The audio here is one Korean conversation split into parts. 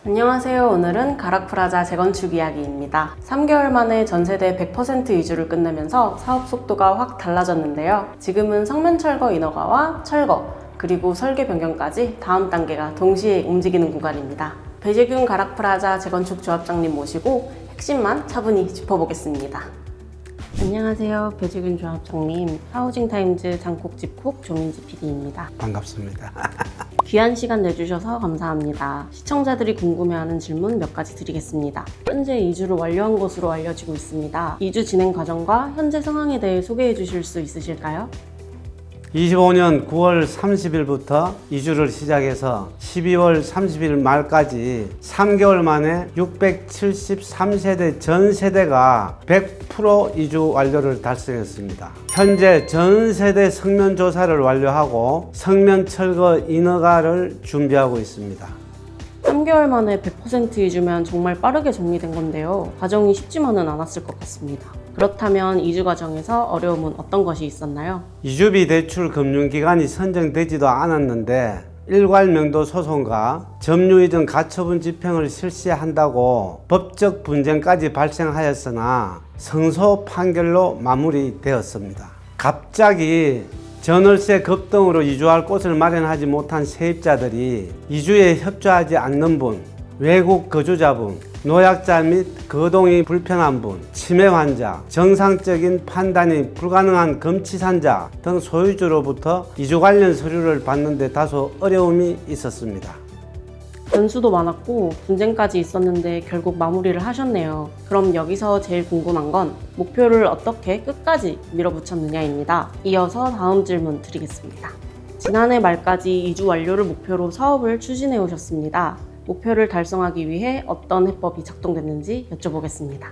안녕하세요. 오늘은 가락프라자 재건축 이야기입니다. 3개월 만에 전세대 100% 이주를 끝내면서 사업 속도가 확 달라졌는데요. 지금은 성면 철거 인허가와 철거, 그리고 설계 변경까지 다음 단계가 동시에 움직이는 구간입니다. 배재균 가락프라자 재건축 조합장님 모시고 핵심만 차분히 짚어보겠습니다. 안녕하세요. 배재균 조합장님, 하우징타임즈 장콕집콕 조민지 PD입니다. 반갑습니다. 귀한 시간 내주셔서 감사합니다. 시청자들이 궁금해하는 질문 몇 가지 드리겠습니다. 현재 이주를 완료한 것으로 알려지고 있습니다. 이주 진행 과정과 현재 상황에 대해 소개해 주실 수 있으실까요? 25년 9월 30일부터 이주를 시작해서 12월 30일 말까지 3개월 만에 673세대 전 세대가 100% 이주 완료를 달성했습니다. 현재 전 세대 성면 조사를 완료하고 성면 철거 인허가를 준비하고 있습니다. 3개월 만에 100% 이주면 정말 빠르게 정리된 건데요. 과정이 쉽지만은 않았을 것 같습니다. 그렇다면 이주 과정에서 어려움은 어떤 것이 있었나요? 이주비 대출 금융기간이 선정되지도 않았는데 일괄명도 소송과 점유 이전 가처분 집행을 실시한다고 법적 분쟁까지 발생하였으나 승소 판결로 마무리되었습니다. 갑자기 전월세 급등으로 이주할 곳을 마련하지 못한 세입자들이 이주에 협조하지 않는 분, 외국 거주자분, 노약자 및 거동이 불편한 분, 치매 환자, 정상적인 판단이 불가능한 금치산자 등 소유주로부터 이주 관련 서류를 받는 데 다소 어려움이 있었습니다. 변수도 많았고 분쟁까지 있었는데 결국 마무리를 하셨네요. 그럼 여기서 제일 궁금한 건 목표를 어떻게 끝까지 밀어붙였느냐입니다. 이어서 다음 질문 드리겠습니다. 지난해 말까지 이주 완료를 목표로 사업을 추진해 오셨습니다. 목표를 달성하기 위해 어떤 해법이 작동됐는지 여쭤보겠습니다.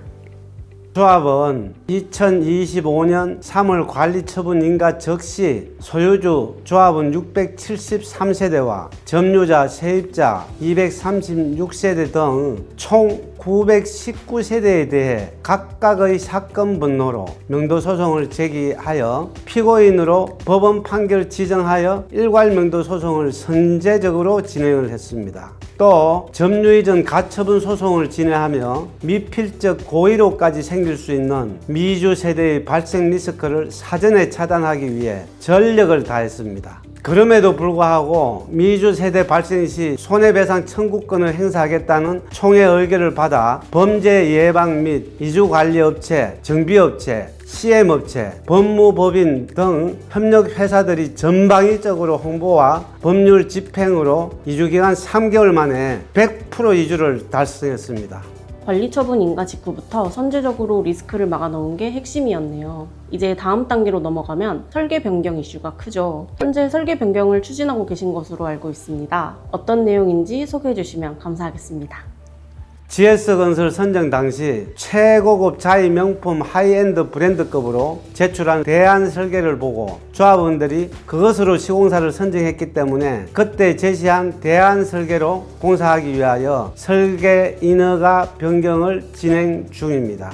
조합은 2025년 3월 관리처분 인가 적시 소유주 조합은 673세대와 점유자 세입자 236세대 등 총 919세대에 대해 각각의 사건 번호로 명도소송을 제기하여 피고인으로 법원 판결 지정하여 일괄 명도소송을 선제적으로 진행을 했습니다. 또 점유 이전 가처분 소송을 진행하며 미필적 고의로까지 생길 수 있는 미주 세대의 발생 리스크를 사전에 차단하기 위해 전력을 다했습니다. 그럼에도 불구하고 미주 세대 발생 시 손해배상 청구권을 행사하겠다는 총회 의결을 받아 범죄 예방 및 이주관리업체, 정비업체, CM업체, 법무법인 등 협력회사들이 전방위적으로 홍보와 법률 집행으로 이주기간 3개월 만에 100% 이주를 달성했습니다. 관리처분 인가 직후부터 선제적으로 리스크를 막아놓은 게 핵심이었네요. 이제 다음 단계로 넘어가면 설계 변경 이슈가 크죠. 현재 설계 변경을 추진하고 계신 것으로 알고 있습니다. 어떤 내용인지 소개해 주시면 감사하겠습니다. GS건설 선정 당시 최고급 자이 명품 하이엔드 브랜드급으로 제출한 대안 설계를 보고 조합원들이 그것으로 시공사를 선정했기 때문에 그때 제시한 대안 설계로 공사하기 위하여 설계 인허가 변경을 진행 중입니다.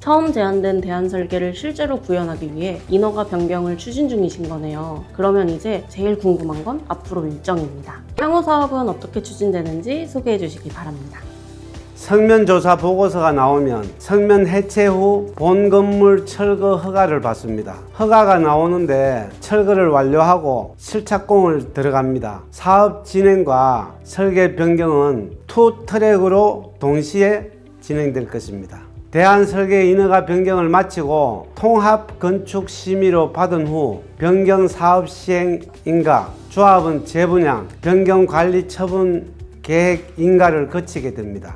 처음 제안된 대안 설계를 실제로 구현하기 위해 인허가 변경을 추진 중이신 거네요. 그러면 이제 제일 궁금한 건 앞으로 일정입니다. 향후 사업은 어떻게 추진되는지 소개해 주시기 바랍니다. 성면 조사 보고서가 나오면 성면 해체 후 본 건물 철거 허가를 받습니다. 허가가 나오는데 철거를 완료하고 실착공을 들어갑니다. 사업 진행과 설계 변경은 투 트랙으로 동시에 진행될 것입니다. 대안 설계 인허가 변경을 마치고 통합 건축 심의로 받은 후 변경 사업 시행 인가, 조합은 재분양, 변경 관리 처분 계획 인가를 거치게 됩니다.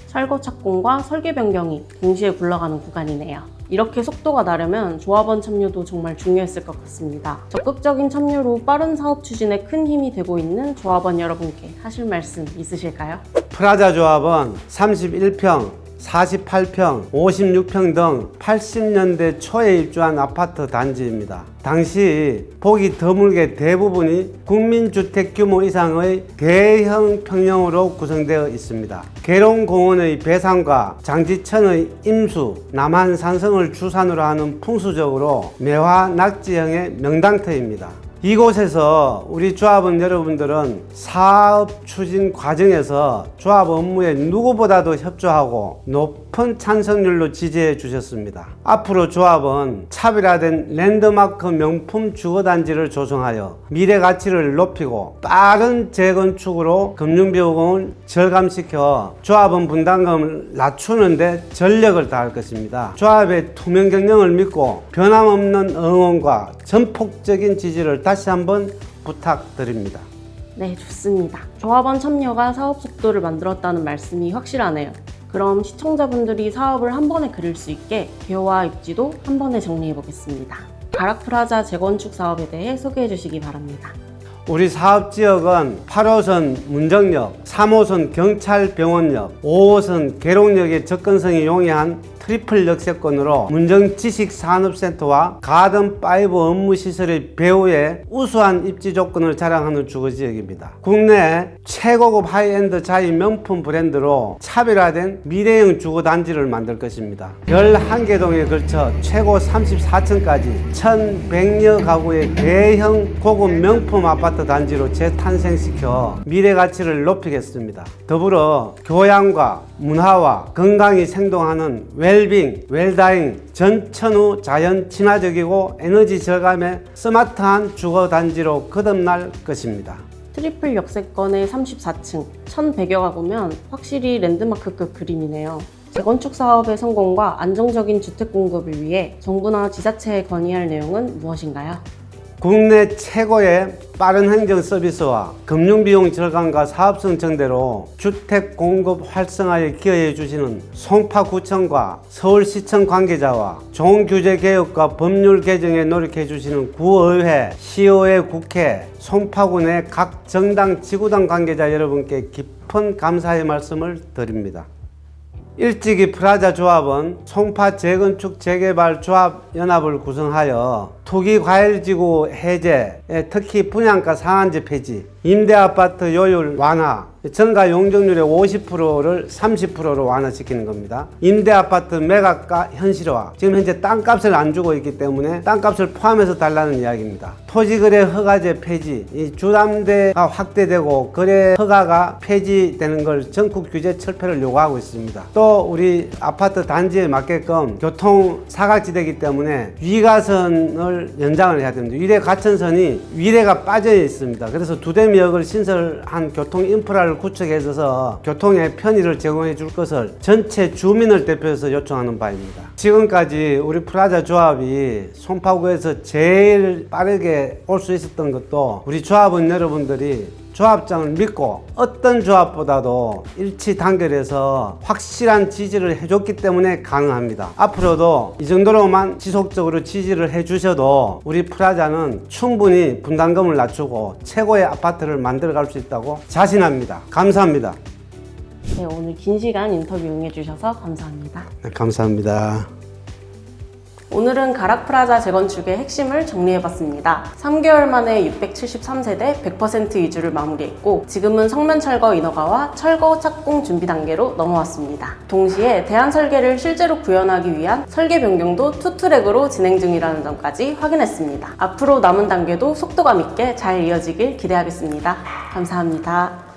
철거 착공과 설계 변경이 동시에 굴러가는 구간이네요. 이렇게 속도가 나려면 조합원 참여도 정말 중요했을 것 같습니다. 적극적인 참여로 빠른 사업 추진에 큰 힘이 되고 있는 조합원 여러분께 하실 말씀 있으실까요? 프라자 조합은 31평, 48평, 56평 등 80년대 초에 입주한 아파트 단지입니다. 당시 보기 드물게 대부분이 국민주택 규모 이상의 대형 평형으로 구성되어 있습니다. 계룡공원의 배산과 장지천의 임수, 남한산성을 주산으로 하는 풍수적으로 매화 낙지형의 명당터입니다. 이곳에서 우리 조합원 여러분들은 사업 추진 과정에서 조합 업무에 누구보다도 협조하고 높은 찬성률로 지지해 주셨습니다. 앞으로 조합은 차별화된 랜드마크 명품 주거단지를 조성하여 미래 가치를 높이고 빠른 재건축으로 금융비용을 절감시켜 조합원 분담금을 낮추는 데 전력을 다할 것입니다. 조합의 투명 경영을 믿고 변함없는 응원과 전폭적인 지지를 다시 한번 부탁드립니다. 네, 좋습니다. 조합원 참여가 사업 속도를 만들었다는 말씀이 확실하네요. 그럼 시청자분들이 사업을 한 번에 그릴 수 있게 개요와 입지도 한 번에 정리해 보겠습니다. 가락프라자 재건축 사업에 대해 소개해 주시기 바랍니다. 우리 사업지역은 8호선 문정역, 3호선 경찰병원역, 5호선 계룡역의 접근성이 용이한 트리플 역세권으로 문정지식산업센터와 가든5 업무시설의 배후에 우수한 입지 조건을 자랑하는 주거지역입니다. 국내 최고급 하이엔드 자이 명품 브랜드로 차별화된 미래형 주거단지를 만들 것입니다. 11개 동에 걸쳐 최고 34층까지 1100여 가구의 대형 고급 명품 아파트 단지로 재탄생시켜 미래 가치를 높이겠습니다. 더불어 교양과 문화와 건강이 생동하는 웰빙, 웰다잉, 전천후 자연 친화적이고 에너지 절감의 스마트한 주거 단지로 거듭날 것입니다. 트리플 역세권의 34층, 1100여 가구면 확실히 랜드마크급 그림이네요. 재건축 사업의 성공과 안정적인 주택 공급을 위해 정부나 지자체에 건의할 내용은 무엇인가요? 국내 최고의 빠른 행정 서비스와 금융비용 절감과 사업성 증대로 주택 공급 활성화에 기여해 주시는 송파구청과 서울시청 관계자와 좋은 규제 개혁과 법률 개정에 노력해 주시는 구의회, 시의회, 국회, 송파구 내 각 정당, 지구당 관계자 여러분께 깊은 감사의 말씀을 드립니다. 일찍이 프라자 조합은 송파 재건축 재개발 조합 연합을 구성하여 투기과열지구 해제, 특히 분양가 상한제 폐지, 임대아파트 요율 완화, 전가 용적률의 50%를 30%로 완화시키는 겁니다. 임대아파트 매각가 현실화, 지금 현재 땅값을 안 주고 있기 때문에 땅값을 포함해서 달라는 이야기입니다. 토지거래 허가제 폐지, 이 주담대가 확대되고 거래 허가가 폐지되는 걸 전국 규제 철폐를 요구하고 있습니다. 또 우리 아파트 단지에 맞게끔 교통 사각지대이기 때문에 위가선을 연장을 해야 됩니다. 위례 가천선이 위례가 빠져 있습니다. 그래서 두대미역을 신설한 교통 인프라를 구축해서 교통의 편의를 제공해 줄 것을 전체 주민을 대표해서 요청하는 바입니다. 지금까지 우리 프라자 조합이 송파구에서 제일 빠르게 올 수 있었던 것도 우리 조합원 여러분들이 조합장을 믿고 어떤 조합보다도 일치 단결해서 확실한 지지를 해줬기 때문에 가능합니다. 앞으로도 이 정도로만 지속적으로 지지를 해주셔도 우리 프라자는 충분히 분담금을 낮추고 최고의 아파트를 만들어갈 수 있다고 자신합니다. 감사합니다. 네, 오늘 긴 시간 인터뷰 응해주셔서 감사합니다. 네, 감사합니다. 오늘은 가락프라자 재건축의 핵심을 정리해봤습니다. 3개월 만에 673세대 100% 이주를 마무리했고 지금은 성면철거 인허가와 철거 착공 준비 단계로 넘어왔습니다. 동시에 대안설계를 실제로 구현하기 위한 설계 변경도 투트랙으로 진행 중이라는 점까지 확인했습니다. 앞으로 남은 단계도 속도감 있게 잘 이어지길 기대하겠습니다. 감사합니다.